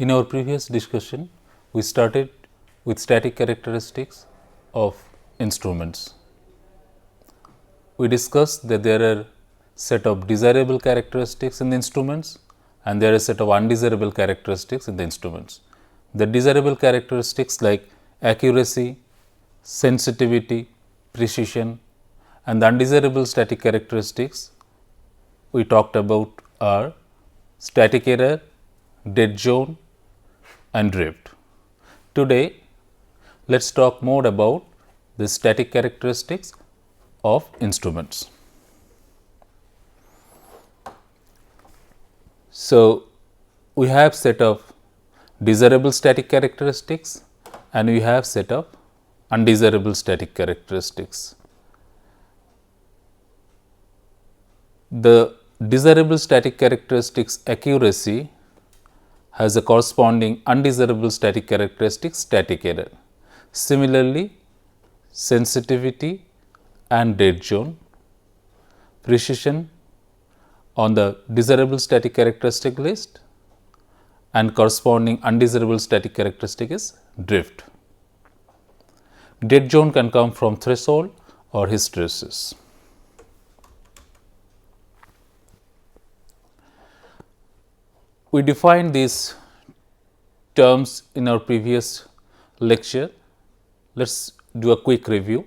In our previous discussion, we started with static characteristics of instruments. We discussed that there are set of desirable characteristics in the instruments and there are a set of undesirable characteristics in the instruments. The desirable characteristics like accuracy, sensitivity, precision, and the undesirable static characteristics we talked about are static error, dead zone, and drift. Today, let us talk more about the static characteristics of instruments. So, we have set of desirable static characteristics and we have set of undesirable static characteristics. The desirable static characteristics accuracy has a corresponding undesirable static characteristic static error. Similarly, sensitivity and dead zone, precision on the desirable static characteristic list and corresponding undesirable static characteristic is drift. Dead zone can come from threshold or hysteresis. We defined these terms in our previous lecture. Let us do a quick review.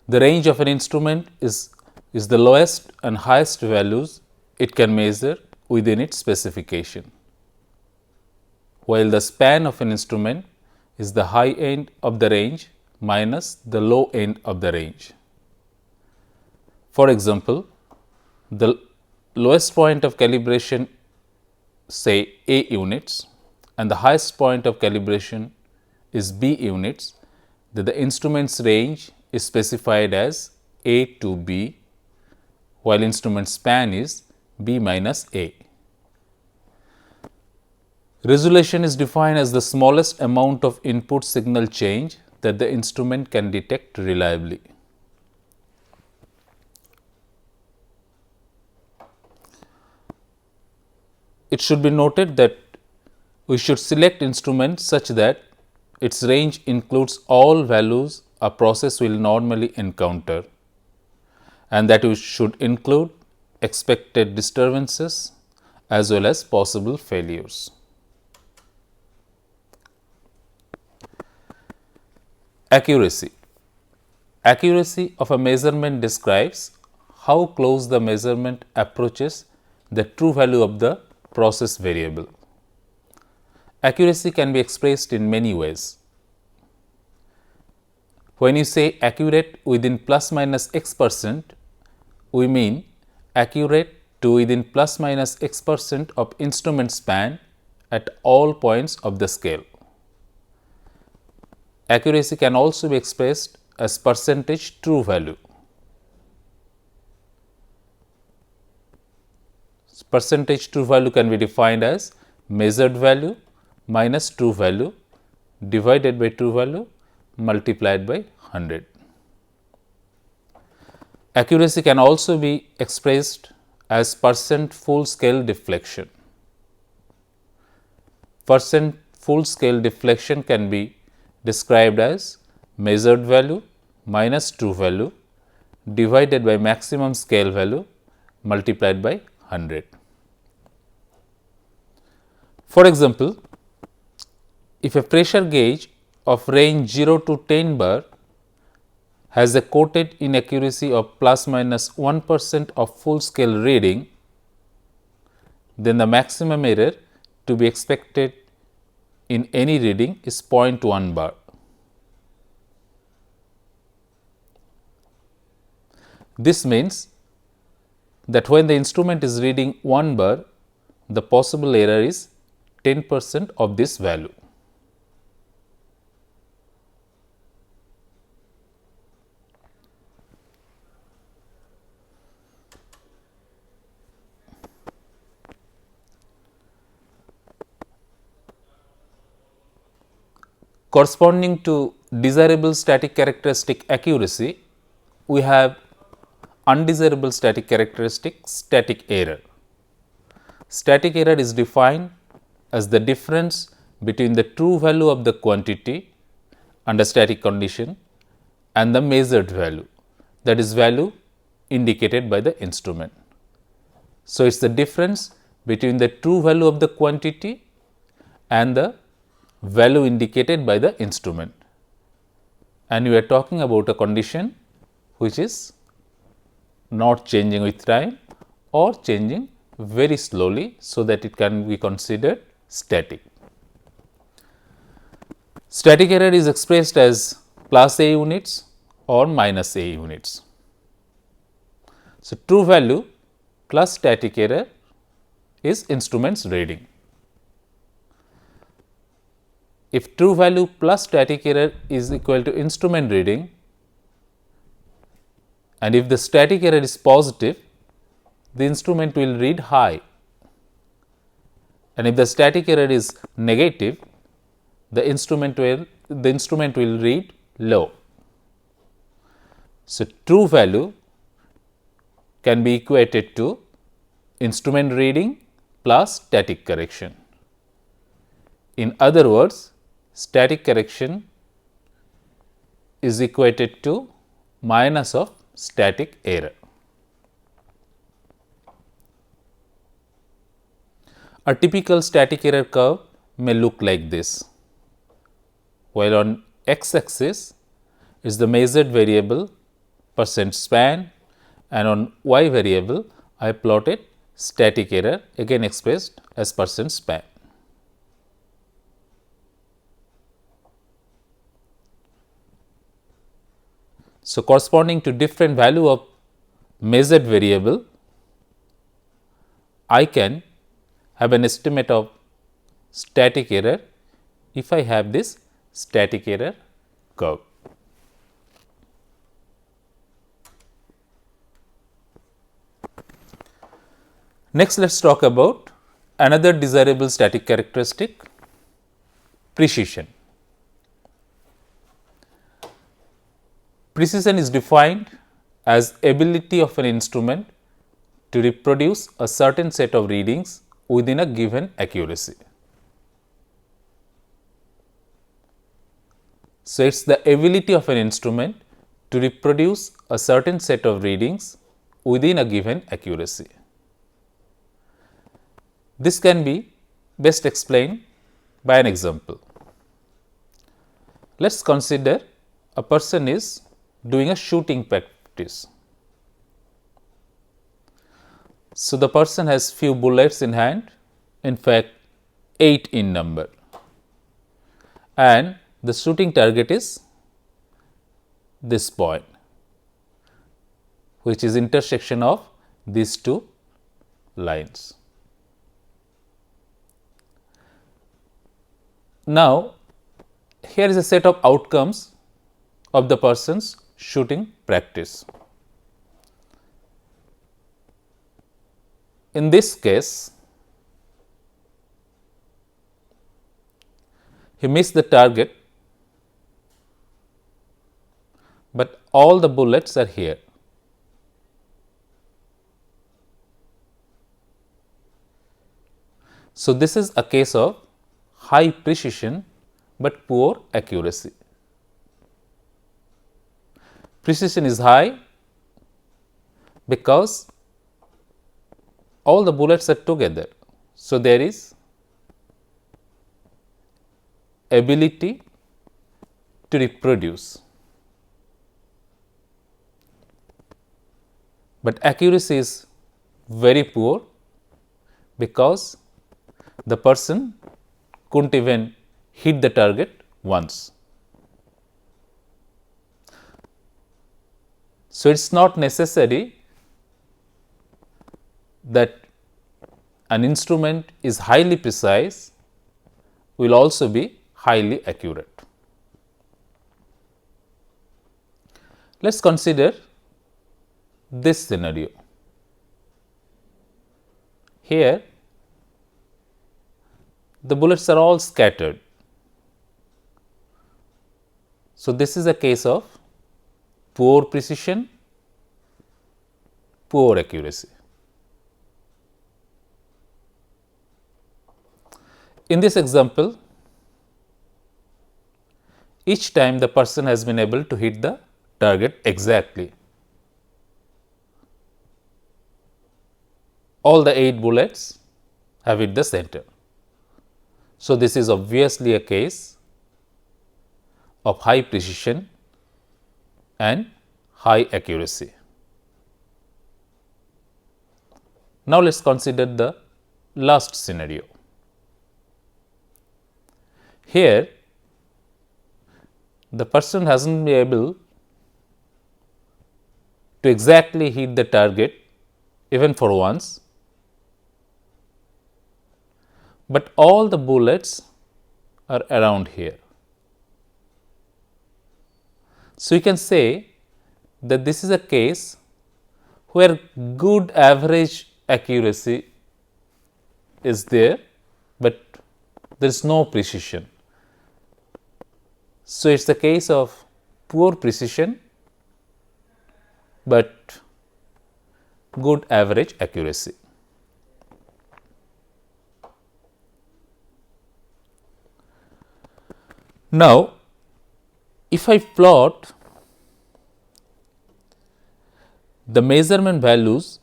The range of an instrument is the lowest and highest values it can measure within its specification, while the span of an instrument is the high end of the range minus the low end of the range. For example, the lowest point of calibration, say A units, and the highest point of calibration is B units, that the instrument's range is specified as A to B, while instrument span is B minus A. Resolution is defined as the smallest amount of input signal change that the instrument can detect reliably. It should be noted that we should select instruments such that its range includes all values a process will normally encounter, and that we should include expected disturbances as well as possible failures. Accuracy. Accuracy of a measurement describes how close the measurement approaches the true value of the process variable. Accuracy can be expressed in many ways. When you say accurate within plus minus x%, we mean accurate to within plus minus x% of instrument span at all points of the scale. Accuracy can also be expressed as percentage true value. Percentage true value can be defined as measured value minus true value divided by true value multiplied by 100. Accuracy can also be expressed as percent full scale deflection. Percent full scale deflection can be described as measured value minus true value divided by maximum scale value multiplied by 100. For example, if a pressure gauge of range 0 to 10 bar has a quoted inaccuracy of plus minus 1% of full scale reading, then the maximum error to be expected in any reading is 0.1 bar. This means that when the instrument is reading 1 bar, the possible error is 10% of this value. Corresponding to desirable static characteristic accuracy, we have undesirable static characteristic static error. Static error is defined as the difference between the true value of the quantity under static condition and the measured value, that is value indicated by the instrument. So, it is the difference between the true value of the quantity and the value indicated by the instrument, and we are talking about a condition which is not changing with time or changing very slowly, so that it can be considered static. Static error is expressed as plus A units or minus A units. So, true value plus static error is instrument's reading. If true value plus static error is equal to instrument reading, and if the static error is positive, the instrument will read high, and if the static error is negative, the instrument will read low. So, true value can be equated to instrument reading plus static correction. In other words, static correction is equated to minus of static error. A typical static error curve may look like this, while on x axis is the measured variable percent span, and on y variable I plotted static error, again expressed as percent span. So, corresponding to different value of measured variable, I can have an estimate of static error if I have this static error curve. Next, let us talk about another desirable static characteristic, precision. Precision is defined as ability of an instrument to reproduce a certain set of readings within a given accuracy. So, it is the ability of an instrument to reproduce a certain set of readings within a given accuracy. This can be best explained by an example. Let us consider a person is doing a shooting practice. So, the person has few bullets in hand, in fact 8 in number, and the shooting target is this point, which is intersection of these two lines. Now, here is a set of outcomes of the person's shooting practice. In this case, he missed the target, but all the bullets are here. So, this is a case of high precision, but poor accuracy. Precision is high because all the bullets are together. So, there is ability to reproduce, but accuracy is very poor because the person couldn't even hit the target once. So, it is not necessary that an instrument is highly precise, will also be highly accurate. Let us consider this scenario. Here, the bullets are all scattered. So, this is a case of poor precision, poor accuracy. In this example, each time the person has been able to hit the target exactly. All the 8 bullets have hit the center. So, this is obviously a case of high precision and high accuracy. Now, let us consider the last scenario. Here, the person has not been able to exactly hit the target even for once, but all the bullets are around here. So, you can say that this is a case where good average accuracy is there, but there is no precision. So, it is the case of poor precision, but good average accuracy. Now, if I plot the measurement values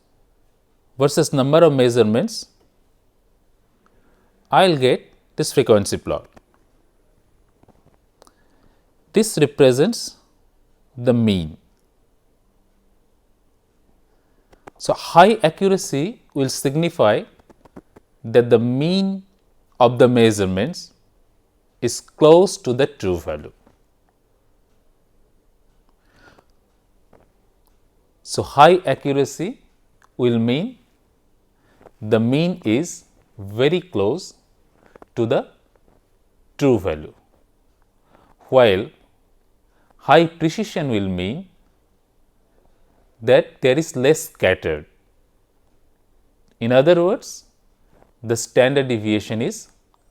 versus number of measurements, I will get this frequency plot. This represents the mean. So, high accuracy will signify that the mean of the measurements is close to the true value. So, high accuracy will mean the mean is very close to the true value, while high precision will mean that there is less scattered. In other words, the standard deviation is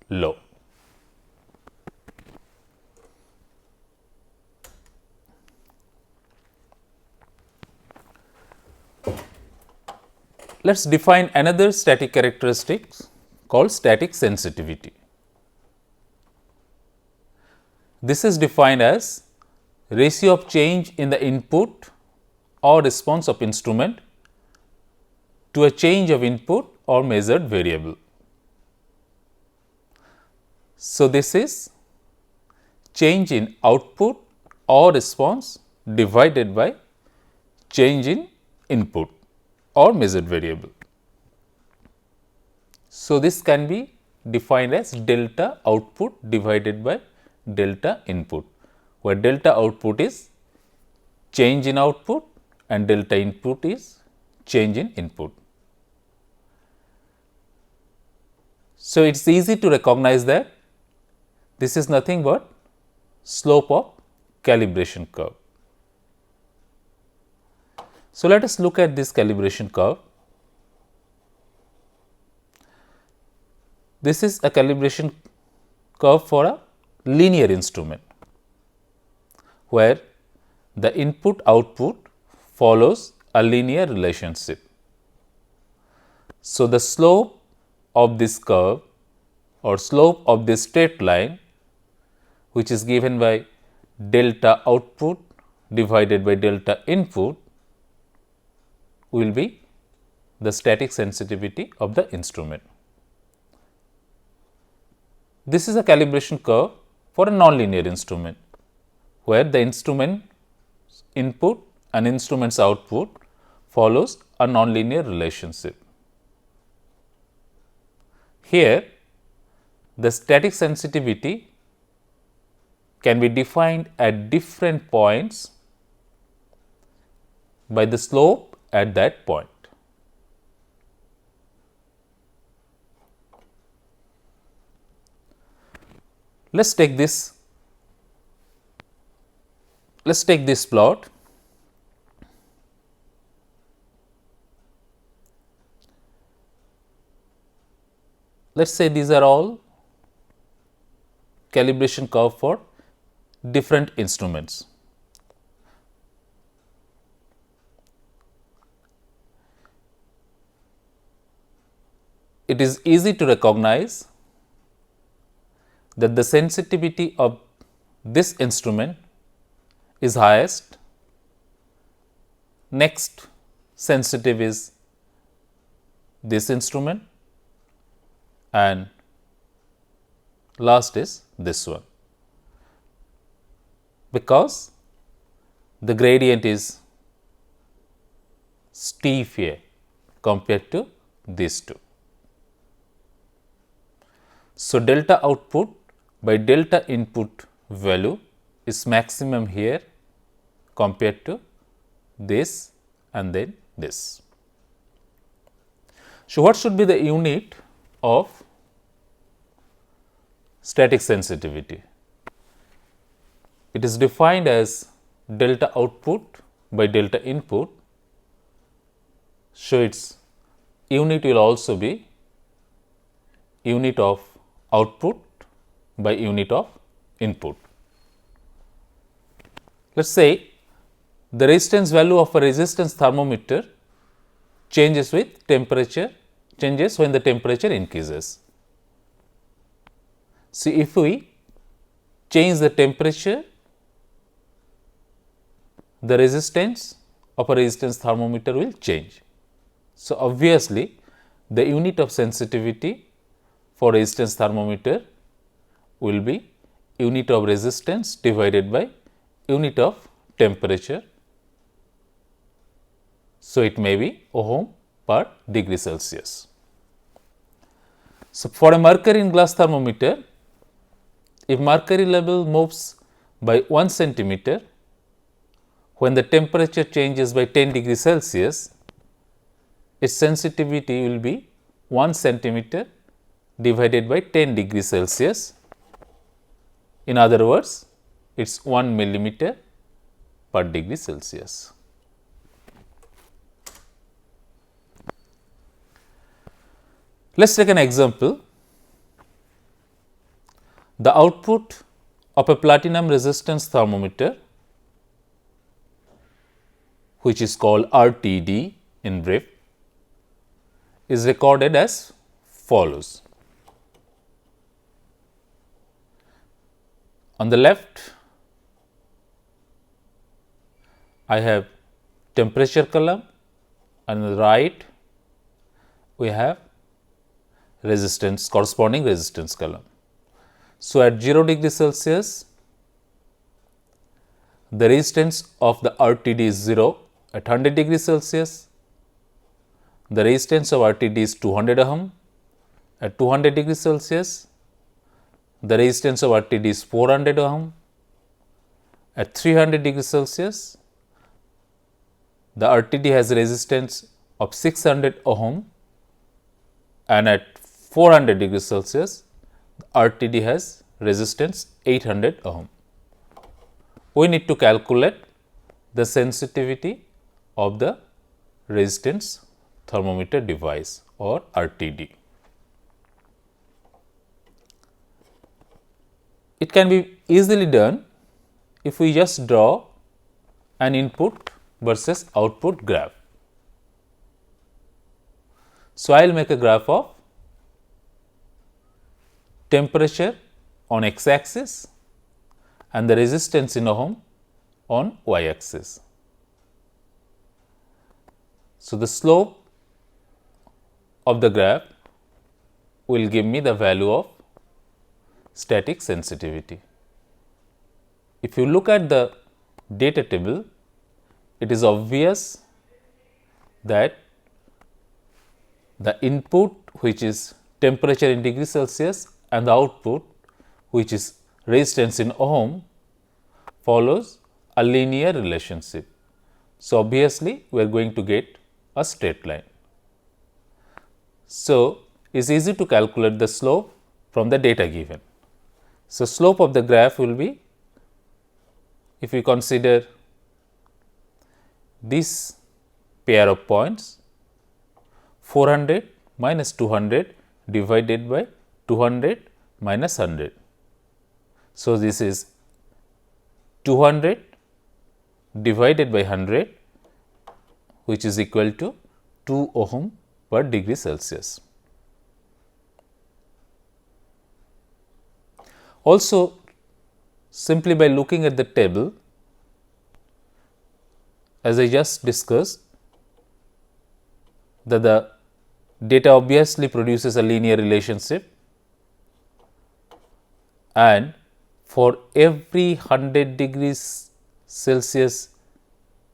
low. Let us define another static characteristic called static sensitivity. This is defined as ratio of change in the input or response of instrument to a change of input or measured variable. So, this is change in output or response divided by change in input or measured variable. So, this can be defined as delta output divided by delta input, where delta output is change in output and delta input is change in input. So, it is easy to recognize that this is nothing but slope of calibration curve. So, let us look at this calibration curve. This is a calibration curve for a linear instrument, where the input output follows a linear relationship. So, the slope of this curve or slope of this straight line, which is given by delta output divided by delta input, will be the static sensitivity of the instrument. This is a calibration curve for a nonlinear instrument, where the instrument input and instrument's output follows a nonlinear relationship. Here, the static sensitivity can be defined at different points by the slope at that point. Let us take this plot. Let us say these are all calibration curve for different instruments. It is easy to recognize that the sensitivity of this instrument is highest, next sensitive is this instrument, and last is this one, because the gradient is steep here compared to these two. So, delta output by delta input value is maximum here compared to this and then this. So, what should be the unit of static sensitivity? It is defined as delta output by delta input. So, its unit will also be unit of output by unit of input. Let us say the resistance value of a resistance thermometer changes with temperature, changes when the temperature increases. See, if we change the temperature, the resistance of a resistance thermometer will change. So, obviously, the unit of sensitivity for resistance thermometer will be unit of resistance divided by unit of temperature. So, it may be ohm per degree Celsius. So, for a mercury in glass thermometer, if mercury level moves by 1 centimeter, when the temperature changes by 10 degree Celsius, its sensitivity will be 1 centimeter divided by 10 degree Celsius. In other words, it is 1 millimeter per degree Celsius. Let us take an example. The output of a platinum resistance thermometer, which is called RTD in brief, is recorded as follows. On the left, I have temperature column, and on the right, we have resistance, corresponding resistance column. So, at 0 degree Celsius, the resistance of the RTD is 0. At 100 degree Celsius, the resistance of RTD is 200 ohm. At 200 degree Celsius, the resistance of RTD is 400 ohm. At 300 degree Celsius, the RTD has a resistance of 600 ohm, and at 400 degree Celsius, the RTD has resistance 800 ohm. We need to calculate the sensitivity of the resistance thermometer device or RTD. It can be easily done if we just draw an input versus output graph. So, I will make a graph of temperature on x axis and the resistance in ohm on y axis. So, the slope of the graph will give me the value of static sensitivity. If you look at the data table, it is obvious that the input, which is temperature in degree Celsius, and the output, which is resistance in ohm, follows a linear relationship. So, obviously, we are going to get a straight line. So, it is easy to calculate the slope from the data given. So, slope of the graph will be, if we consider this pair of points, 400 minus 200 divided by 200 minus 100. So, this is 200 divided by 100, which is equal to 2 ohm per degree Celsius. Also, simply by looking at the table, as I just discussed, that the data obviously produces a linear relationship, and for every 100 degrees Celsius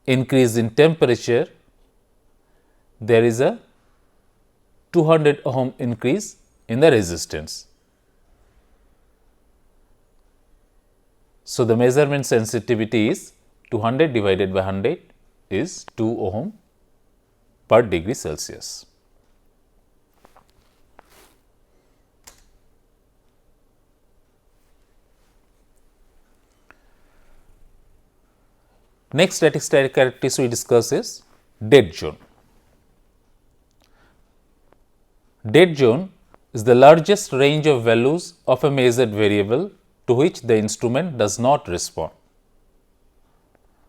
increase in temperature, there is a 200 ohm increase in the resistance. So, the measurement sensitivity is 200 divided by 100 is 2 ohm per degree Celsius. Next static characteristic we discuss is dead zone. Dead zone is the largest range of values of a measured variable to which the instrument does not respond.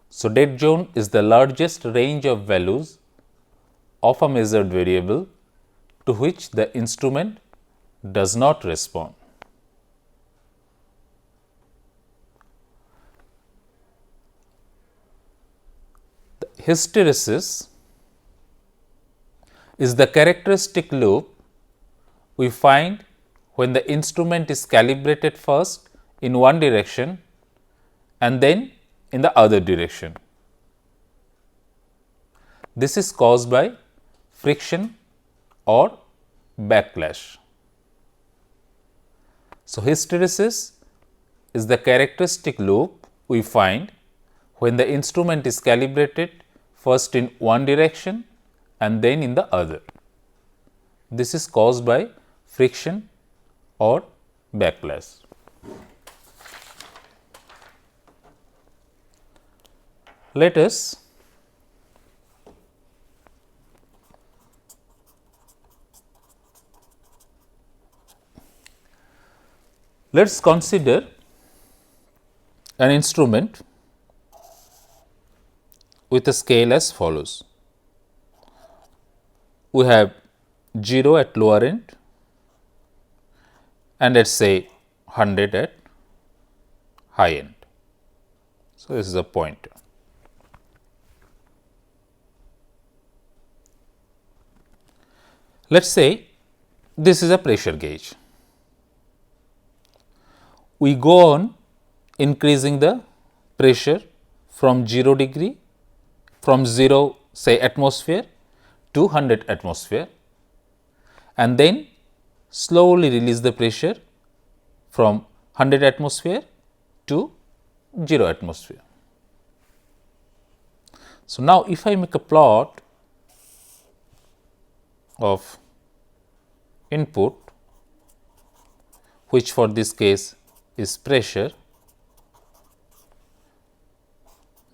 So, dead zone is the largest range of values of a measured variable to which the instrument does not respond. The hysteresis is the characteristic loop we find when the instrument is calibrated first in one direction and then in the other direction. This is caused by friction or backlash. So, hysteresis is the characteristic loop we find when the instrument is calibrated first in one direction and then in the other. This is caused by friction or backlash. Let us consider an instrument with a scale as follows. We have 0 at lower end and let us say 100 at high end. So, this is a pointer. Let us say this is a pressure gauge. We go on increasing the pressure from 0 degree, from 0 say atmosphere to 100 atmosphere, and then slowly release the pressure from 100 atmosphere to 0 atmosphere. So, now if I make a plot of input, which for this case is pressure,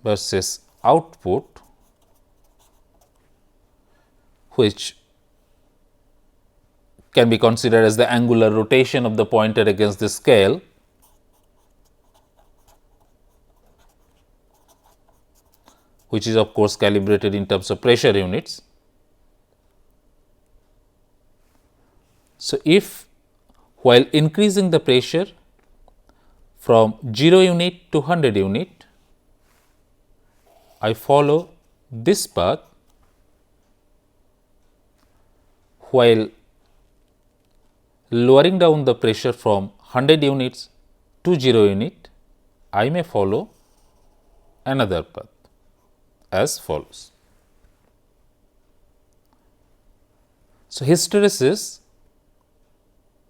versus output, which can be considered as the angular rotation of the pointer against the scale, which is of course calibrated in terms of pressure units. So, if while increasing the pressure from 0 unit to 100 unit, I follow this path, while lowering down the pressure from 100 units to 0 unit, I may follow another path as follows. So, hysteresis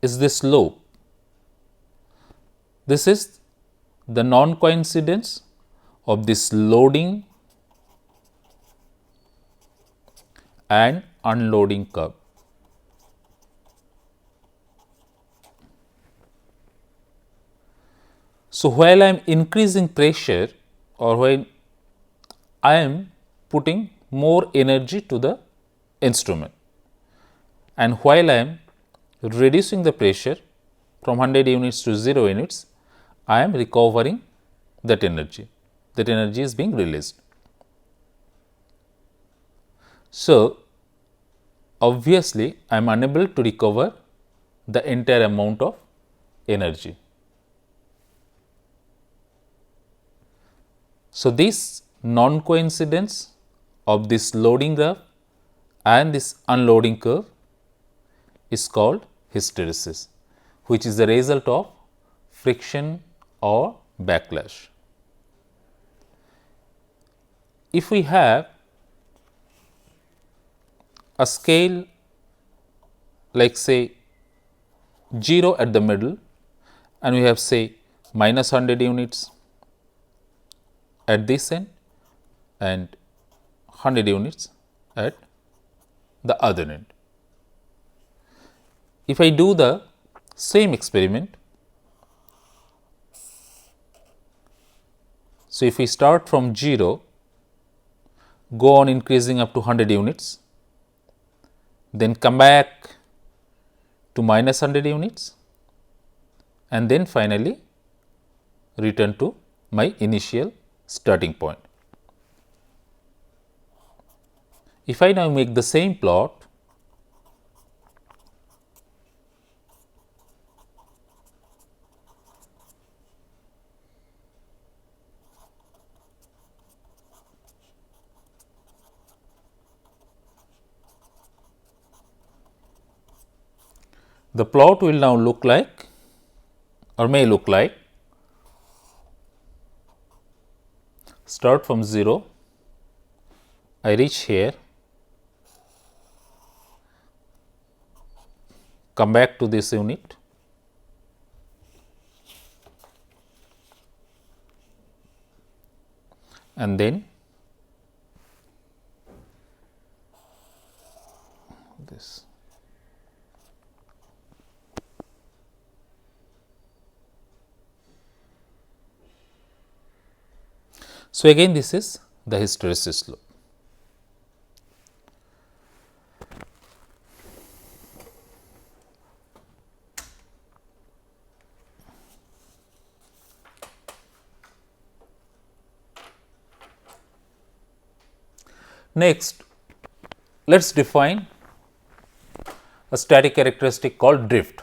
is this loop. This is the non-coincidence of this loading and unloading curve. So, while I am increasing pressure or when I am putting more energy to the instrument, and while I am reducing the pressure from 100 units to 0 units, I am recovering that energy is being released. So, obviously, I am unable to recover the entire amount of energy. So, this non-coincidence of this loading graph and this unloading curve is called hysteresis, which is the result of friction or backlash. If we have a scale like say 0 at the middle and we have say minus 100 units at this end and 100 units at the other end. If I do the same experiment, so if we start from 0, go on increasing up to 100 units, then come back to minus 100 units and then finally return to my initial starting point. If I now make the same plot, the plot will now look like or may look like, start from 0, I reach here, come back to this unit, and then this. So, again this is the hysteresis loop. Next, let us define a static characteristic called drift.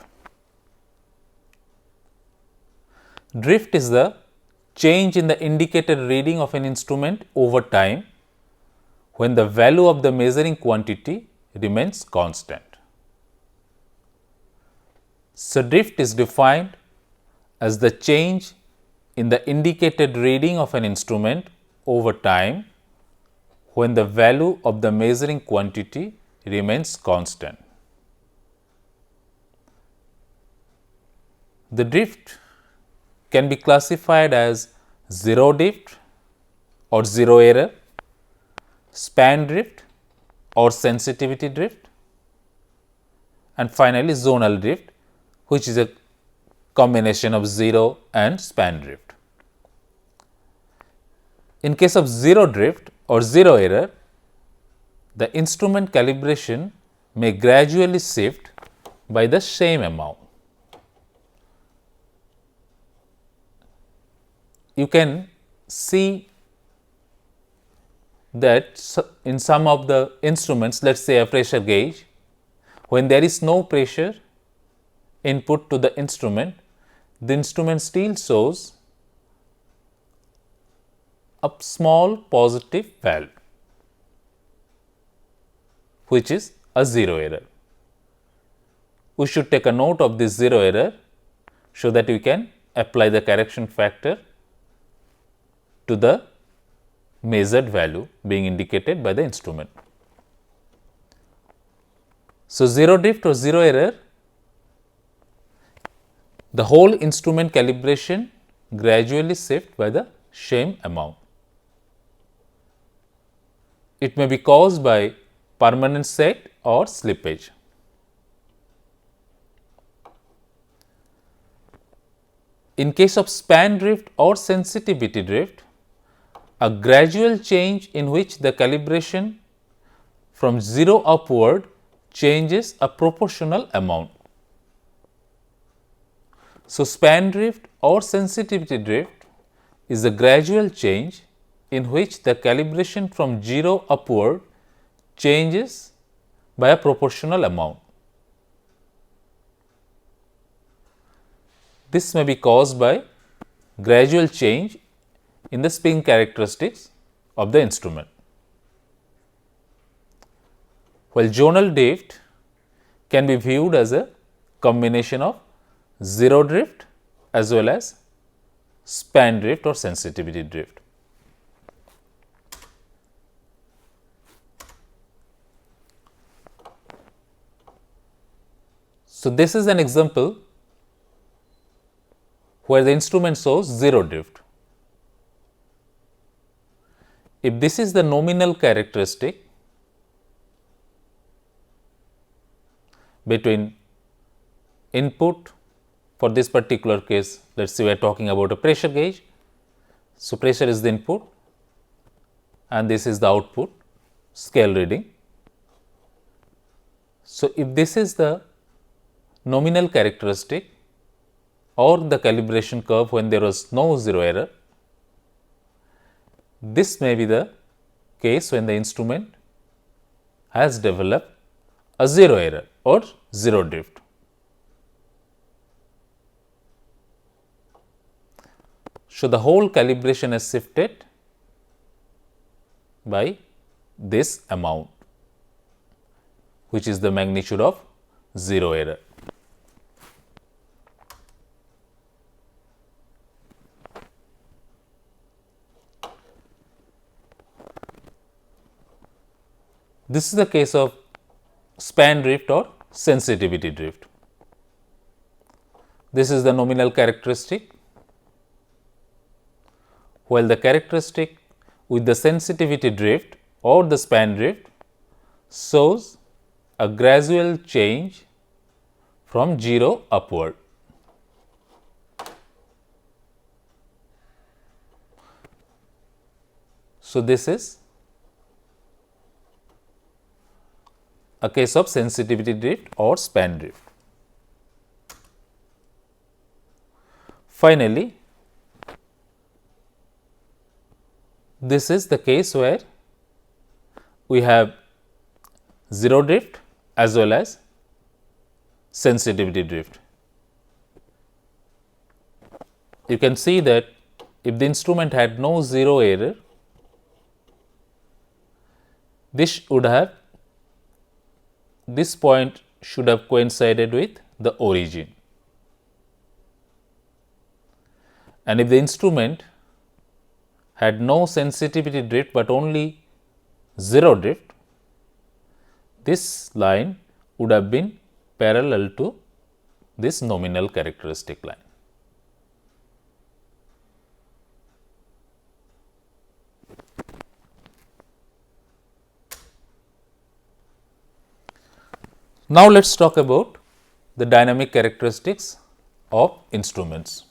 Drift is the change in the indicated reading of an instrument over time when the value of the measuring quantity remains constant. So, drift is defined as the change in the indicated reading of an instrument over time when the value of the measuring quantity remains constant. The drift can be classified as zero drift or zero error, span drift or sensitivity drift, and finally zonal drift, which is a combination of zero and span drift. In case of zero drift or zero error, the instrument calibration may gradually shift by the same amount. You can see that in some of the instruments, let us say a pressure gauge, when there is no pressure input to the instrument still shows a small positive value, which is a zero error. We should take a note of this zero error so that we can apply the correction factor to the measured value being indicated by the instrument. So, zero drift or zero error, the whole instrument calibration gradually shift by the same amount. It may be caused by permanent set or slippage. In case of span drift or sensitivity drift, a gradual change in which the calibration from 0 upward changes a proportional amount. So, span drift or sensitivity drift is a gradual change in which the calibration from 0 upward changes by a proportional amount. This may be caused by gradual change in the spin characteristics of the instrument. While zonal drift can be viewed as a combination of zero drift as well as span drift or sensitivity drift. So, this is an example where the instrument shows zero drift. If this is the nominal characteristic between input, for this particular case, let us say we are talking about a pressure gauge. So, pressure is the input and this is the output scale reading. So, if this is the nominal characteristic or the calibration curve when there was no zero error, this may be the case when the instrument has developed a zero error or zero drift. So, the whole calibration is shifted by this amount, which is the magnitude of zero error. This is the case of span drift or sensitivity drift. This is the nominal characteristic, while the characteristic with the sensitivity drift or the span drift shows a gradual change from 0 upward. So, this is a case of sensitivity drift or span drift. Finally, this is the case where we have zero drift as well as sensitivity drift. You can see that if the instrument had no zero error, this point should have coincided with the origin, and if the instrument had no sensitivity drift but only zero drift, this line would have been parallel to this nominal characteristic line. Now, let us talk about the dynamic characteristics of instruments.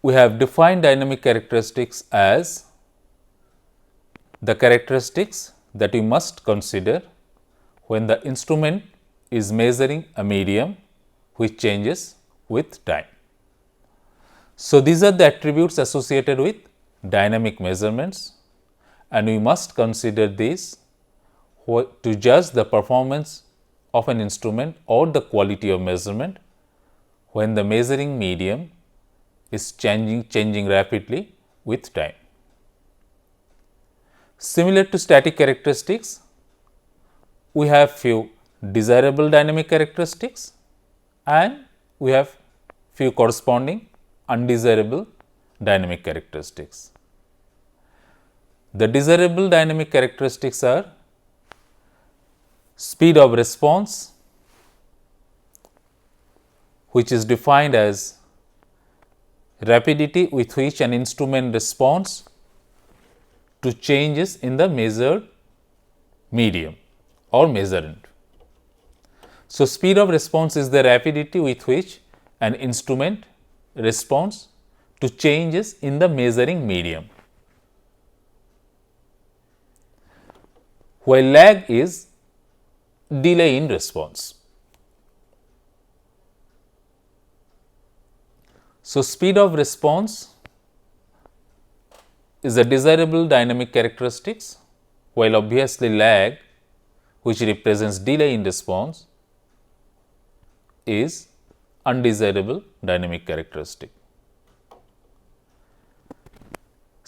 We have defined dynamic characteristics as the characteristics that we must consider when the instrument is measuring a medium which changes with time. So, these are the attributes associated with dynamic measurements, and we must consider these to judge the performance of an instrument or the quality of measurement when the measuring medium is changing rapidly with time. Similar to static characteristics, we have few desirable dynamic characteristics and we have few corresponding undesirable dynamic characteristics. The desirable dynamic characteristics are speed of response, which is defined as rapidity with which an instrument responds to changes in the measured medium or measurand. So, speed of response is the rapidity with which an instrument responds to changes in the measuring medium, while lag is delay in response. So, speed of response is a desirable dynamic characteristics, while obviously lag, which represents delay in response, is undesirable dynamic characteristic.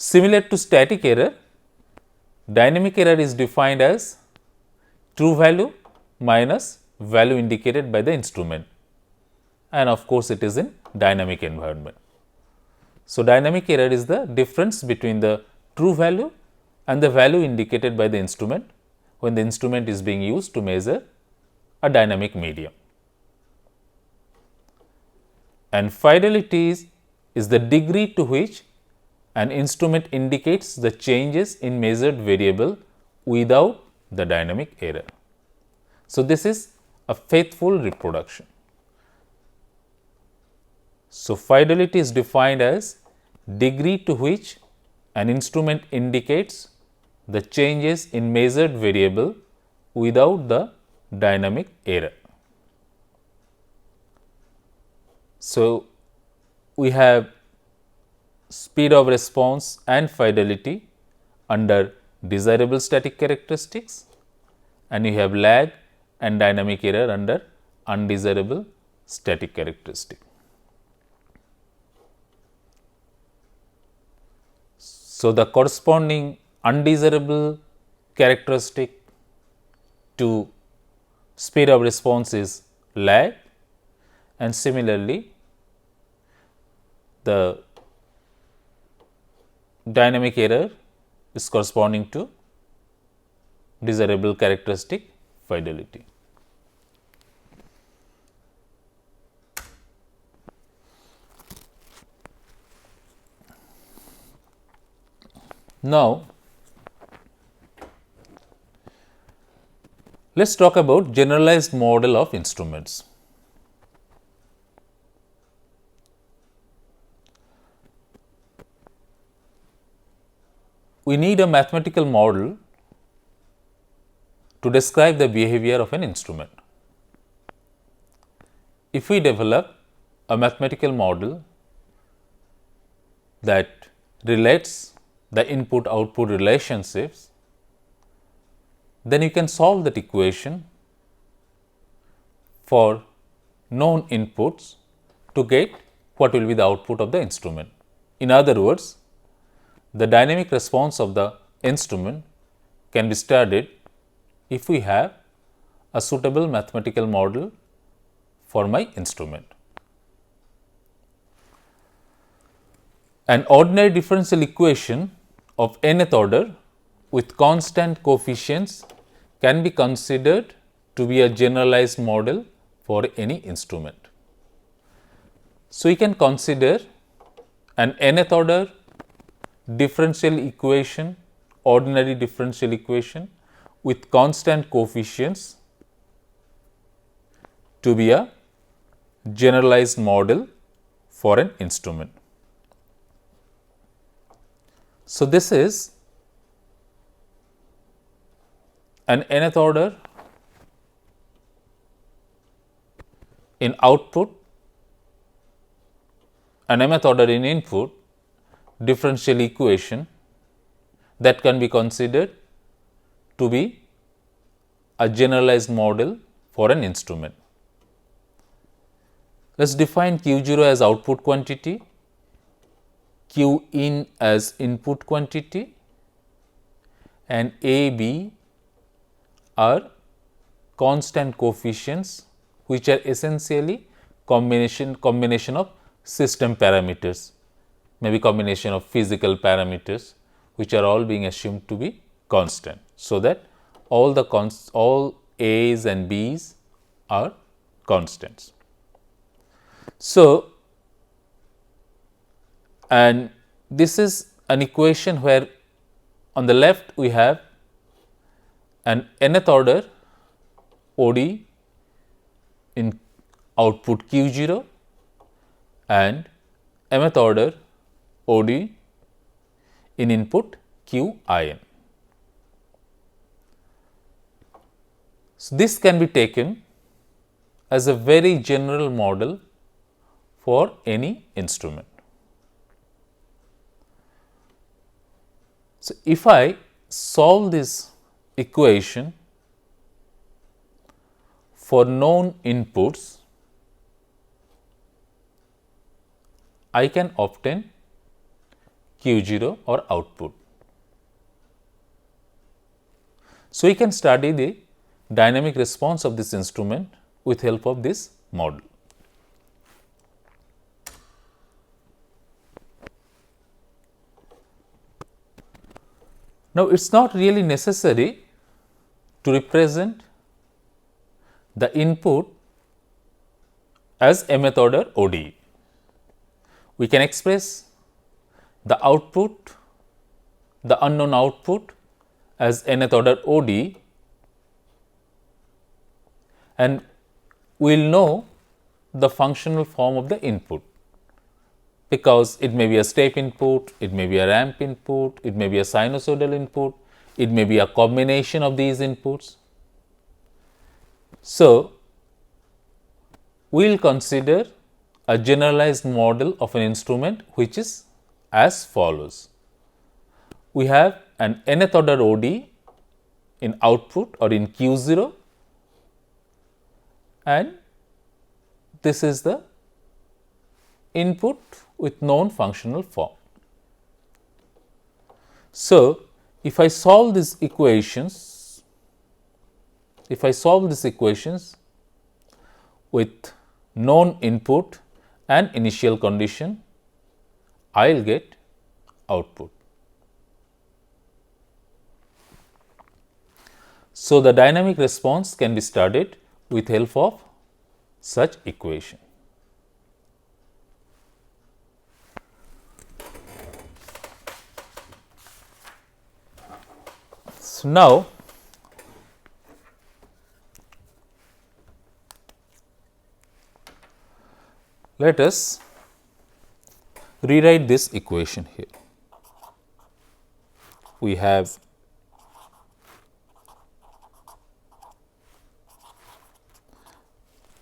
Similar to static error, dynamic error is defined as true value minus value indicated by the instrument, and of course, it is in dynamic environment. So, dynamic error is the difference between the true value and the value indicated by the instrument when the instrument is being used to measure a dynamic medium. And fidelity is the degree to which an instrument indicates the changes in measured variable without the dynamic error. So, this is a faithful reproduction. So, fidelity is defined as degree to which an instrument indicates the changes in measured variable without the dynamic error. So, we have speed of response and fidelity under desirable static characteristics, and you have lag and dynamic error under undesirable static characteristic. So, the corresponding undesirable characteristic to speed of response is lag, and similarly the dynamic error is corresponding to desirable characteristic fidelity. Now, let us talk about generalized model of instruments. We need a mathematical model to describe the behavior of an instrument. If we develop a mathematical model that relates the input output relationships, then you can solve that equation for known inputs to get what will be the output of the instrument. In other words, the dynamic response of the instrument can be studied if we have a suitable mathematical model for my instrument. An ordinary differential equation of nth order with constant coefficients can be considered to be a generalized model for any instrument. So, we can consider an nth order differential equation, ordinary differential equation with constant coefficients to be a generalized model for an instrument. So, this is an nth order in output, an mth order in input differential equation that can be considered to be a generalized model for an instrument. Let us define Q0 as output quantity, Q in as input quantity, and A, B are constant coefficients which are essentially combination of system parameters, maybe combination of physical parameters which are all being assumed to be constant. So, that all A's and B's are constants. So, and this is an equation where on the left we have an nth order ODE in output Q0 and mth order ODE in input Qin. So, this can be taken as a very general model for any instrument. So, if I solve this equation for known inputs, I can obtain Q0 or output. So, we can study the dynamic response of this instrument with help of this model. Now, it is not really necessary to represent the input as mth order ODE. We can express the output, the unknown output as nth order ODE, and we will know the functional form of the input, because it may be a step input, it may be a ramp input, it may be a sinusoidal input, it may be a combination of these inputs. So, we will consider a generalized model of an instrument which is as follows. We have an nth order ODE in output or in Q0, and this is the input with known functional form. So, if I solve these equations, with known input and initial condition, I will get output. So, the dynamic response can be studied with help of such equation. So, now let us rewrite this equation here. We have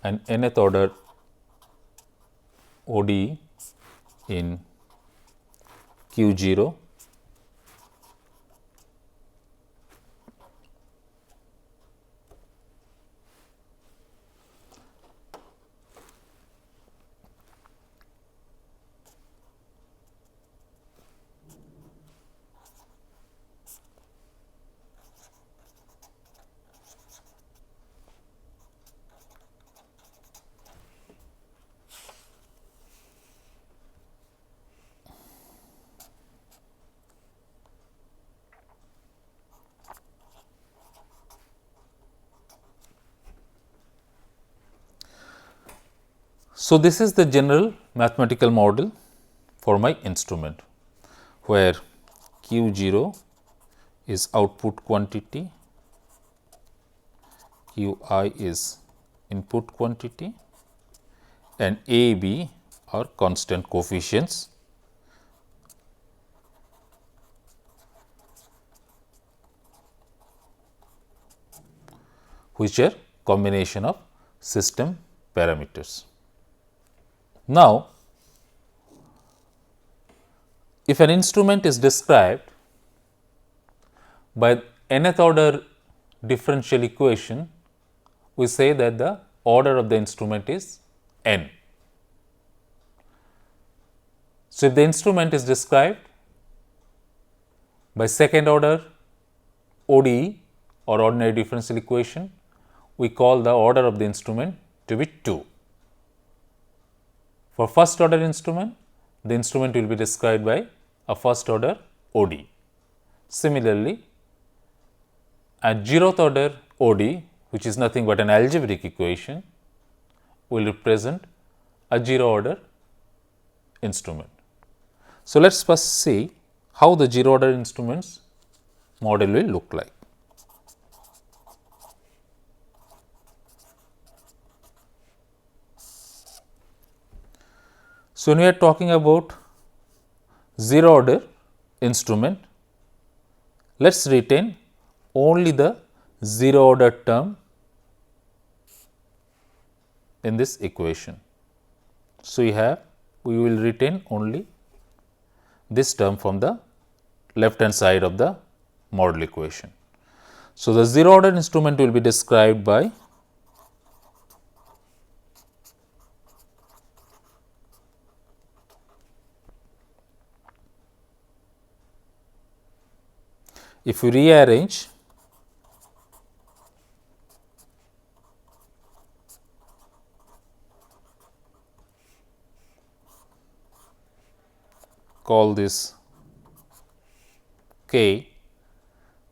an nth order ODE in Q0 So, this is the general mathematical model for my instrument, where Q0 is output quantity, Qi is input quantity, and A, B are constant coefficients, which are combination of system parameters. Now, if an instrument is described by nth order differential equation, we say that the order of the instrument is n. So, if the instrument is described by second order ODE or ordinary differential equation, we call the order of the instrument to be 2. For first order instrument, the instrument will be described by a first order ODE. Similarly, a zeroth order ODE, which is nothing but an algebraic equation, will represent a zero order instrument. So, let us first see how the zero order instruments model will look like. So, when we are talking about zero order instrument, let us retain only the zero order term in this equation. So, we will retain only this term from the left hand side of the model equation. So, the zero order instrument will be described by If we rearrange, call this K,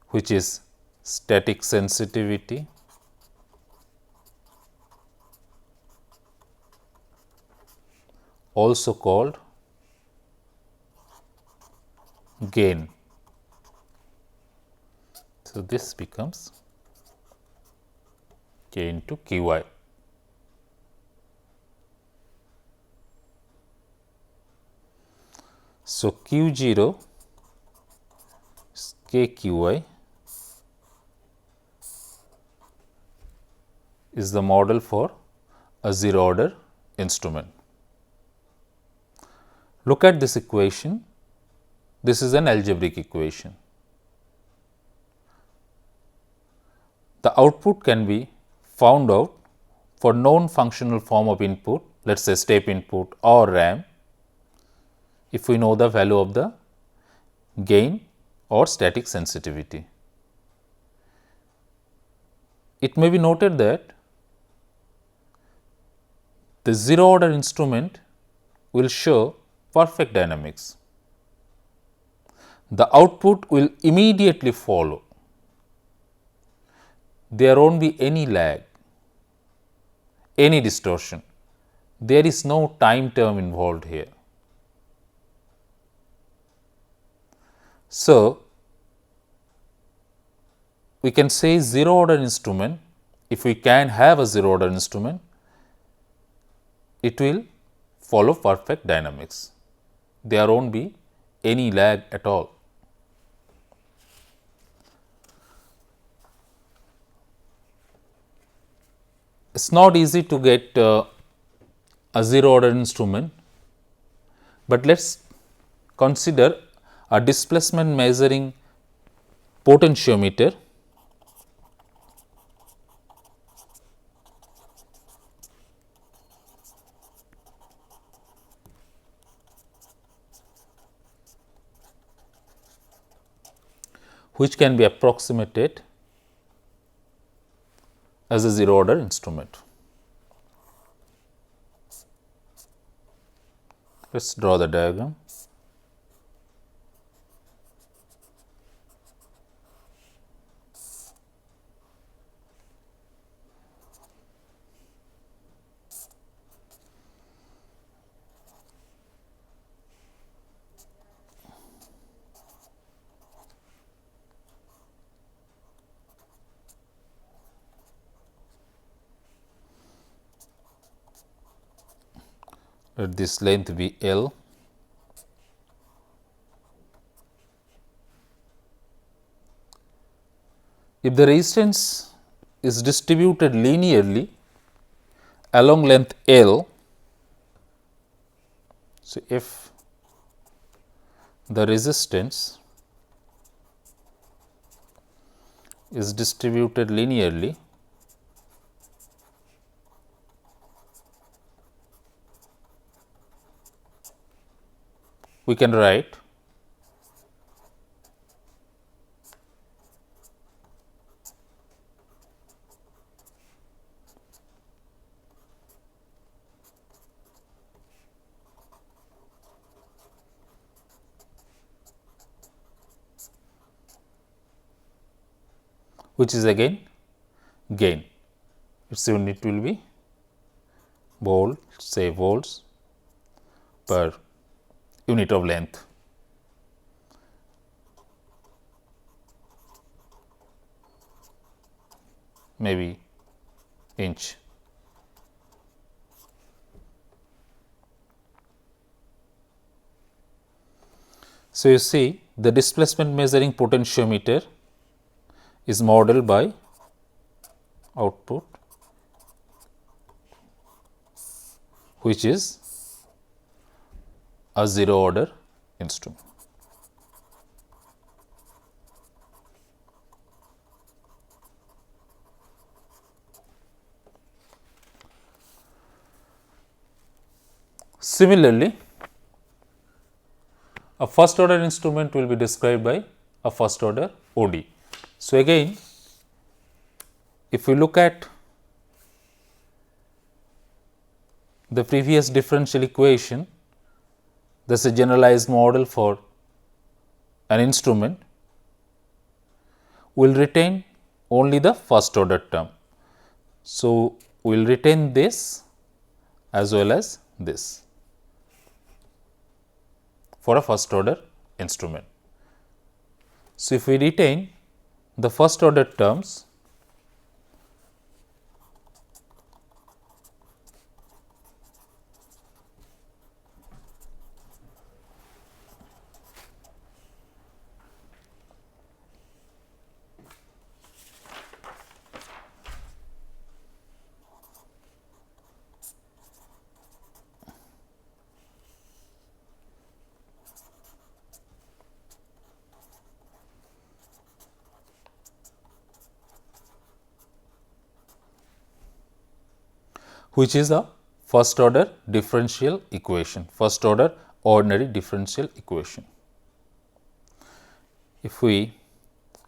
which is static sensitivity, also called gain. So, this becomes K into Qi. So, Q0 is KQi is the model for a zero order instrument. Look at this equation. This is an algebraic equation. The output can be found out for known functional form of input, let us say step input or RAM, if we know the value of the gain or static sensitivity. It may be noted that the zero order instrument will show perfect dynamics. The output will immediately follow. There won't be any lag, any distortion. There is no time term involved here. So, we can say zero order instrument, if we can have a zero order instrument, it will follow perfect dynamics. There won't be any lag at all. It is not easy to get a zero order instrument, but let us consider a displacement measuring potentiometer which can be approximated as a zero order instrument. Let us draw the diagram. Let this length be L. If the resistance is distributed linearly along length L, so if the resistance is distributed linearly, we can write which is again gain. Its unit will be volt, say volts per unit of length. Maybe inch. So, you see the displacement measuring potentiometer is modeled by output, which is a zero order instrument. Similarly, a first order instrument will be described by a first order ODE. So, again if we look at the previous differential equation, this is a generalized model for an instrument, we will retain only the first order term. So, we will retain this as well as this for a first order instrument. So, if we retain the first order terms, which is a first order differential equation, first order ordinary differential equation. If we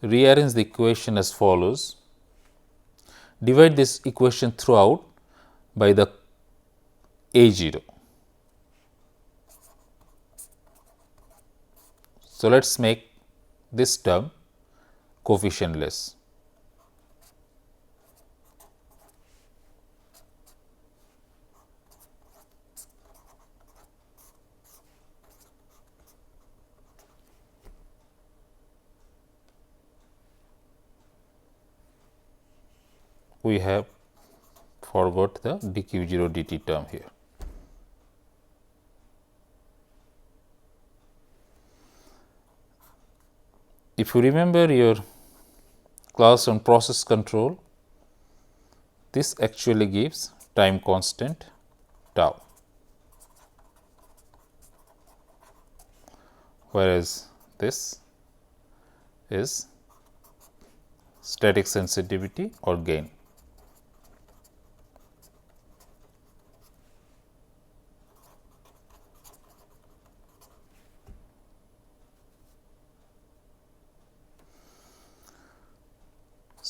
rearrange the equation as follows, divide this equation throughout by the A0. So, let us make this term coefficientless. We have forgot the dq0 dt term here. If you remember your class on process control, this actually gives time constant tau, whereas this is static sensitivity or gain.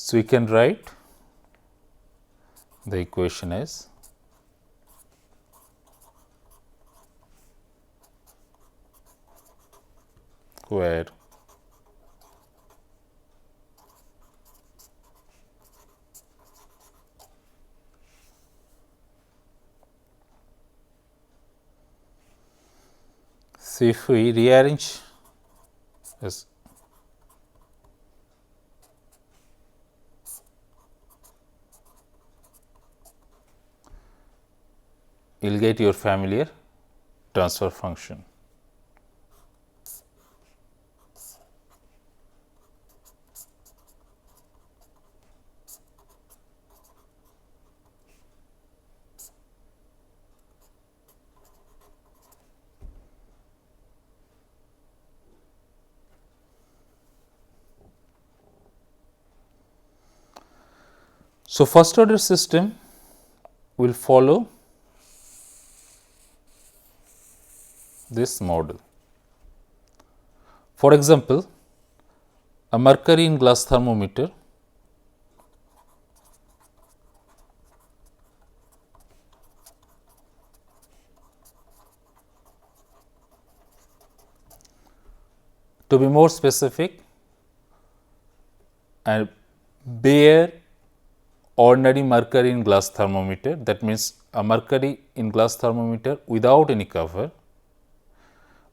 So, we can write the equation as where so if we rearrange as you will get your familiar transfer function. So, first order system will follow this model. For example, a mercury in glass thermometer to be more specific, a bare ordinary mercury in glass thermometer, that means a mercury in glass thermometer without any cover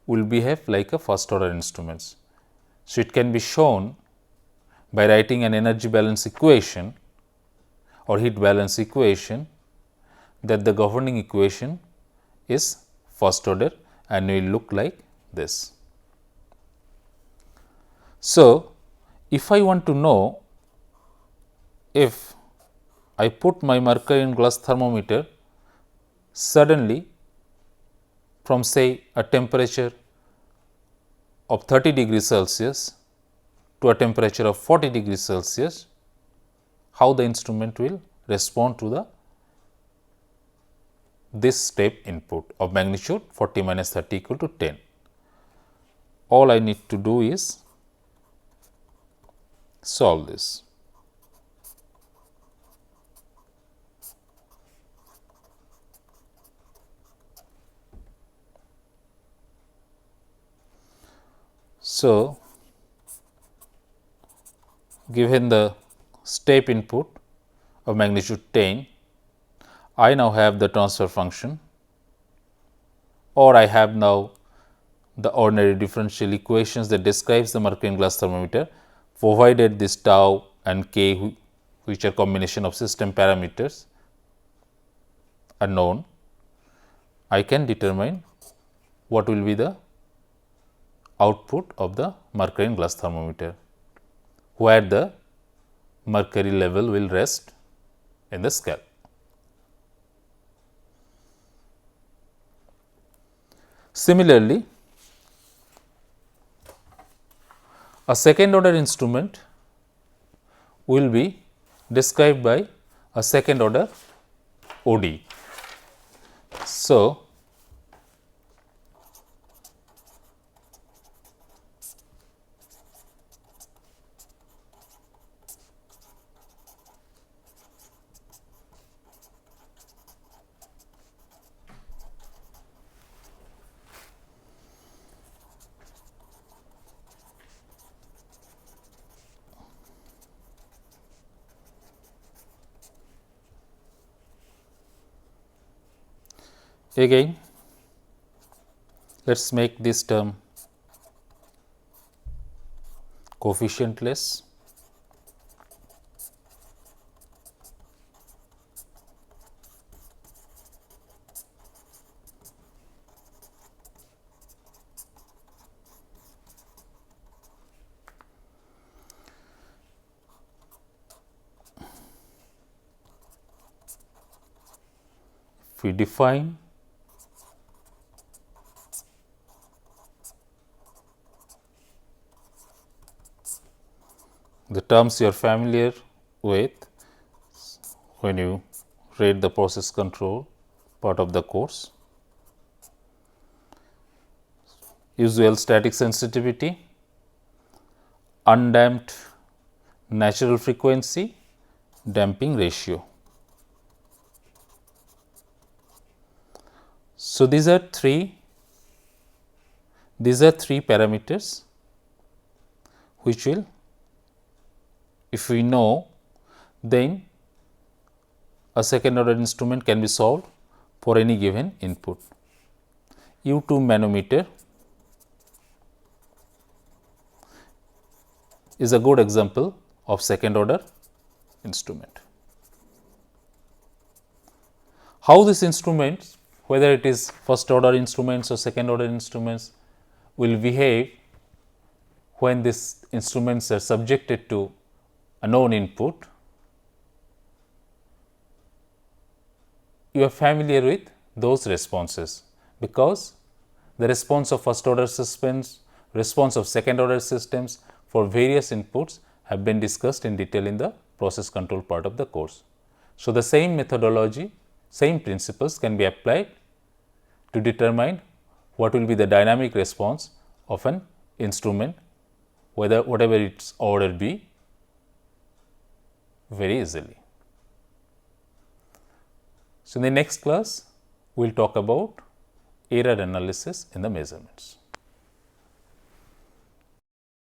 will behave like a first order instruments. So, it can be shown by writing an energy balance equation or heat balance equation that the governing equation is first order and will look like this. So, if I want to know if I put my mercury in glass thermometer suddenly from say a temperature of 30 degrees Celsius to a temperature of 40 degrees Celsius, how the instrument will respond to the this step input of magnitude 40 minus 30 equal to 10. All I need to do is solve this. So, given the step input of magnitude 10, I now have the transfer function, or I have now the ordinary differential equations that describes the Mercurian glass thermometer, provided this tau and k, which are combination of system parameters, are known. I can determine what will be the output of the Mercurian glass thermometer, where the mercury level will rest in the scale. Similarly, a second order instrument will be described by a second order OD. So, again let us make this term coefficientless. If we define the terms you are familiar with when you read the process control part of the course: usual static sensitivity, undamped natural frequency, damping ratio. So, these are three parameters which will, if we know, then a second order instrument can be solved for any given input. U2 manometer is a good example of second order instrument. How these instruments, whether it is first order instruments or second order instruments, will behave when these instruments are subjected to a known input, you are familiar with those responses, because the response of first order systems, response of second order systems for various inputs have been discussed in detail in the process control part of the course. So, the same methodology, same principles can be applied to determine what will be the dynamic response of an instrument, whatever its order be, very easily. So, in the next class we will talk about error analysis in the measurements.